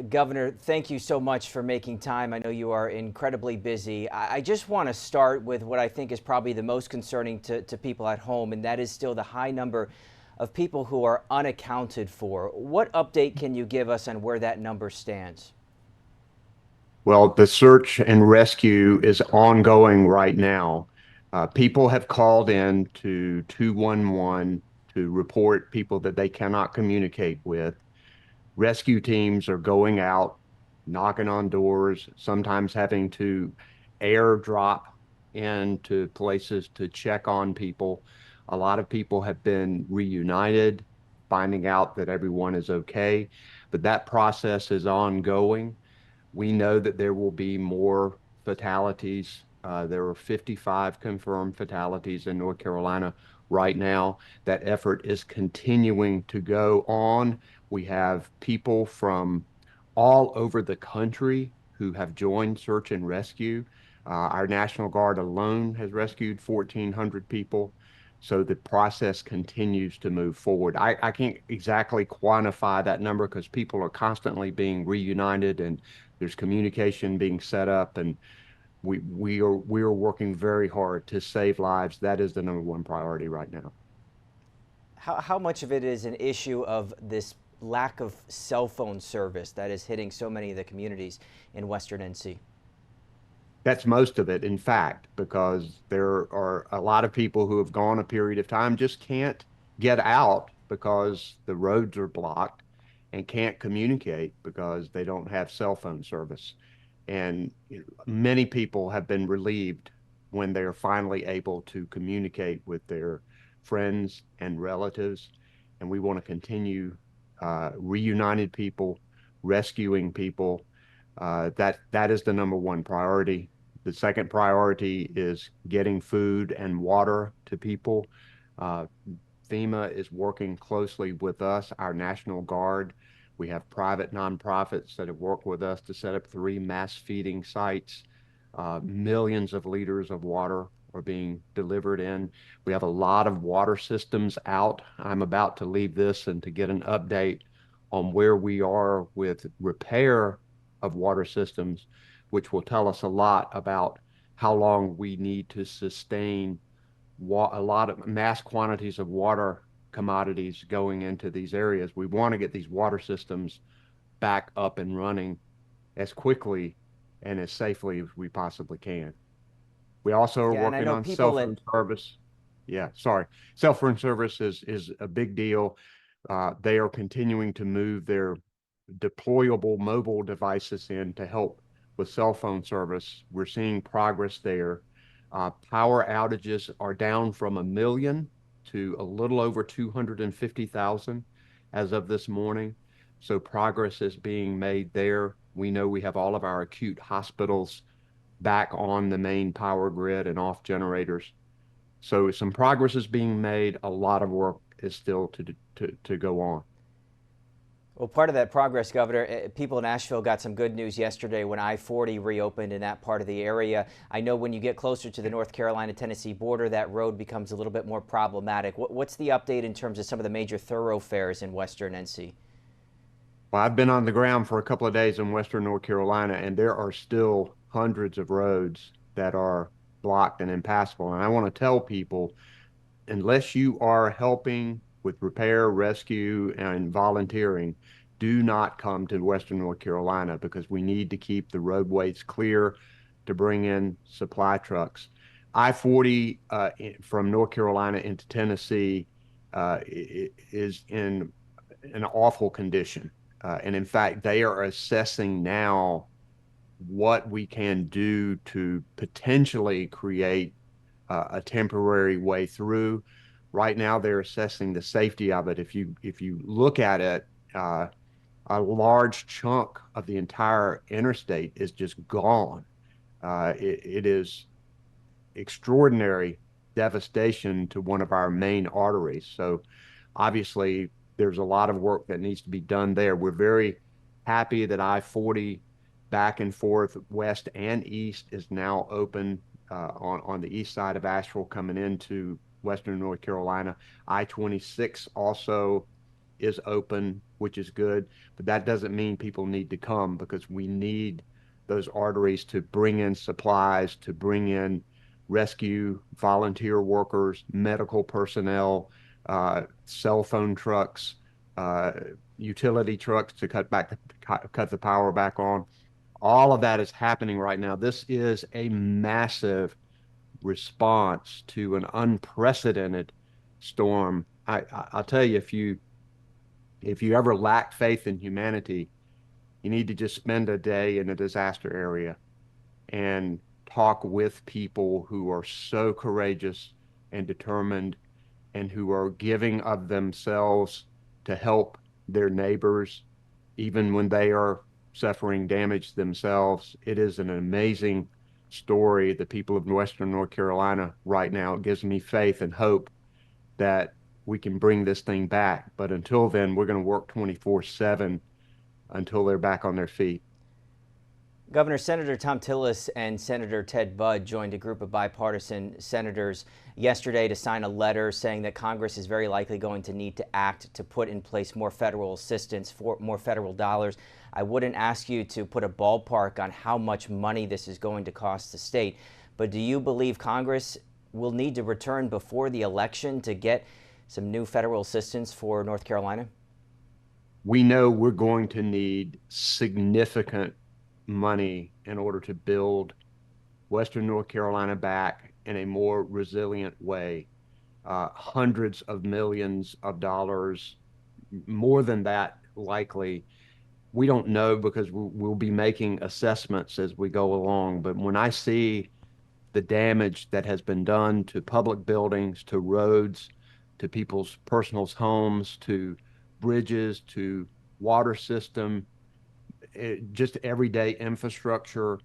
Governor, thank you so much for making time. I know you are incredibly busy. I just want to start with what I think is probably the most concerning to people at home, and that is still the high number of people who are unaccounted for. What update can you give us on where that number stands? Well, the search and rescue is ongoing right now. People have called in to 211 to report people that they cannot communicate with. Rescue teams are going out, knocking on doors, sometimes having to airdrop into places to check on people. A lot of people have been reunited, finding out that everyone is okay, but that process is ongoing. We know that there will be more fatalities. There are 55 confirmed fatalities in North Carolina right now. That effort is continuing to go on. We have people from all over the country who have joined search and rescue. Our National Guard alone has rescued 1,400 people. So the process continues to move forward. I can't exactly quantify that number because people are constantly being reunited and there's communication being set up, and we are working very hard to save lives. That is the number one priority right now. How much of it is an issue of this lack of cell phone service that is hitting so many of the communities in Western NC? That's most of it, in fact, because there are a lot of people who have gone a period of time just can't get out because the roads are blocked and can't communicate because they don't have cell phone service. And many people have been relieved when they are finally able to communicate with their friends and relatives. And we want to continue reunited people, rescuing people. That is the number one priority. The second priority is getting food and water to people. Uh, FEMA is working closely with us, our National Guard. We have private nonprofits that have worked with us to set up 3 mass feeding sites. Millions of liters of water are being delivered in. We have a lot of water systems out. I'm about to leave this and to get an update on where we are with repair of water systems, which will tell us a lot about how long we need to sustain a lot of mass quantities of water commodities going into these areas. We want to get these water systems back up and running as quickly and as safely as we possibly can. We also are Yeah, and I working know on cell people in. phone service. Yeah, sorry. Cell phone service is a big deal. They are continuing to move their deployable mobile devices in to help with cell phone service. We're seeing progress there. Power outages are down from 1 million to a little over 250,000 as of this morning. So progress is being made there. We know we have all of our acute hospitals back on the main power grid and off generators. So some progress is being made. A lot of work is still to go on. Well, part of that progress, Governor, people in Asheville got some good news yesterday when I-40 reopened in that part of the area. I know when you get closer to the North Carolina-Tennessee border, that road becomes a little bit more problematic. What's the update in terms of some of the major thoroughfares in Western NC? Well, I've been on the ground for a couple of days in Western North Carolina, and there are still hundreds of roads that are blocked and impassable. And I want to tell people, unless you are helping with repair, rescue, and volunteering, do not come to Western North Carolina because we need to keep the roadways clear to bring in supply trucks. I-40 from North Carolina into Tennessee is in an awful condition. And in fact, they are assessing now what we can do to potentially create a temporary way through. Right now, they're assessing the safety of it. If you look at it, a large chunk of the entire interstate is just gone. It is extraordinary devastation to one of our main arteries. So obviously, there's a lot of work that needs to be done there. We're very happy that I-40 back and forth, west and east, is now open on the east side of Asheville coming into Western North Carolina. I-26 also is open, which is good, but that doesn't mean people need to come because we need those arteries to bring in supplies, to bring in rescue volunteer workers, medical personnel, cell phone trucks, uh, utility trucks to cut the power back on. All of that is happening right now. This is a massive response to an unprecedented storm. I'll tell you, if you ever lack faith in humanity, you need to just spend a day in a disaster area and talk with people who are so courageous and determined and who are giving of themselves to help their neighbors, even when they are suffering damage themselves. It is an amazing story. The people of Western North Carolina right now, it gives me faith and hope that we can bring this thing back. But until then, we're going to work 24/7 until they're back on their feet. Governor, Senator Tom Tillis and Senator Ted Budd joined a group of bipartisan senators yesterday to sign a letter saying that Congress is very likely going to need to act to put in place more federal assistance, for more federal dollars. I wouldn't ask you to put a ballpark on how much money this is going to cost the state, but do you believe Congress will need to return before the election to get some new federal assistance for North Carolina? We know we're going to need significant money in order to build Western North Carolina back in a more resilient way. Hundreds of millions of dollars, more than that, likely. We don't know because we'll be making assessments as we go along. But when I see the damage that has been done to public buildings, to roads, to people's personal homes, to bridges, to water system, just everyday infrastructure,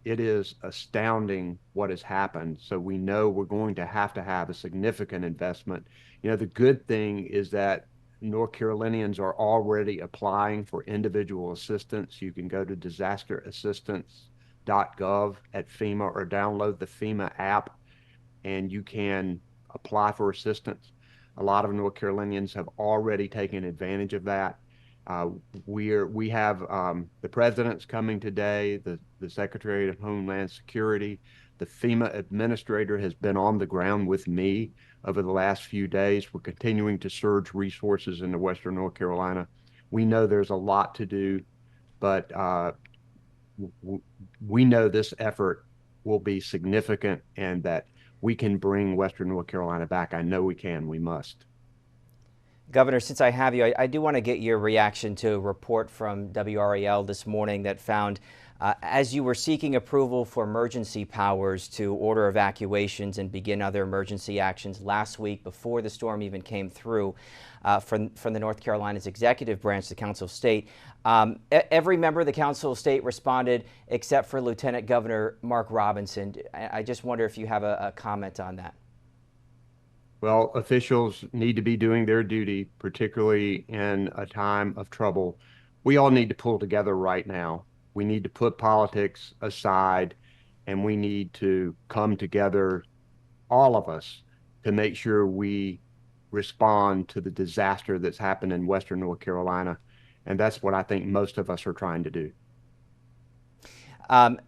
it is astounding what has happened. So we know we're going to have a significant investment. You know, the good thing is that North Carolinians are already applying for individual assistance. You can go to disasterassistance.gov at FEMA or download the FEMA app and you can apply for assistance. A lot of North Carolinians have already taken advantage of that. Uh, we have the president's coming today, the Secretary of Homeland Security, the FEMA administrator has been on the ground with me over the last few days. We're continuing to surge resources into Western North Carolina. We know there's a lot to do, but we know this effort will be significant and that we can bring Western North Carolina back. I know we can. We must. Governor, since I have you, I do want to get your reaction to a report from WRAL this morning that found as you were seeking approval for emergency powers to order evacuations and begin other emergency actions last week before the storm even came through from the North Carolina's executive branch, the Council of State, every member of the Council of State responded except for Lieutenant Governor Mark Robinson. I just wonder if you have a comment on that. Well, officials need to be doing their duty, particularly in a time of trouble. We all need to pull together right now. We need to put politics aside and we need to come together, all of us, to make sure we respond to the disaster that's happened in Western North Carolina. And that's what I think most of us are trying to do. Um,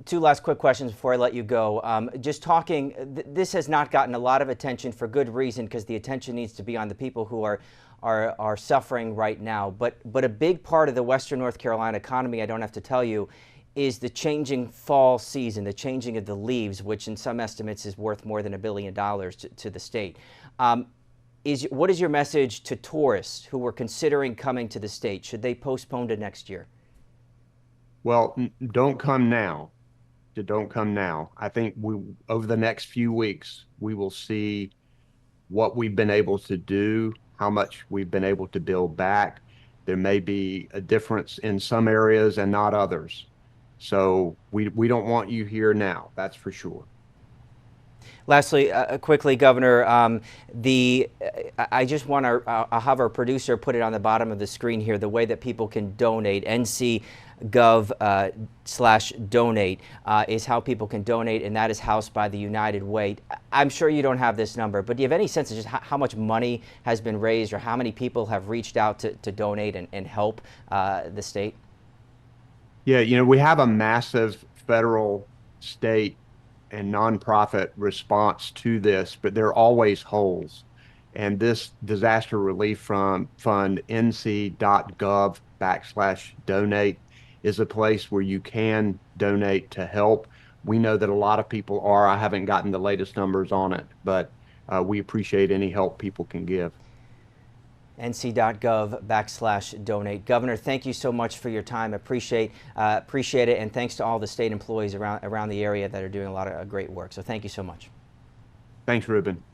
Two last quick questions before I let you go. Just talking, this has not gotten a lot of attention for good reason because the attention needs to be on the people who are suffering right now. But a big part of the Western North Carolina economy, I don't have to tell you, is the changing fall season, the changing of the leaves, which in some estimates is worth more than $1 billion to the state. What is your message to tourists who were considering coming to the state? Should they postpone to next year? Well, don't come now. Don't come now. I think over the next few weeks, we will see what we've been able to do, how much we've been able to build back. There may be a difference in some areas and not others. So we don't want you here now, that's for sure. Lastly, quickly, Governor, I just want I'll have our producer put it on the bottom of the screen here, the way that people can donate. NC.gov/donate is how people can donate, and that is housed by the United Way. I'm sure you don't have this number, but do you have any sense of just how much money has been raised or how many people have reached out to donate and help the state? Yeah, we have a massive federal, state, and nonprofit response to this, but there are always holes. And this disaster relief fund, nc.gov/donate, is a place where you can donate to help. We know that a lot of people are. I haven't gotten the latest numbers on it, but we appreciate any help people can give. nc.gov/donate. Governor, thank you so much for your time. Appreciate it, and thanks to all the state employees around the area that are doing a lot of great work. So thank you so much. Thanks, Ruben.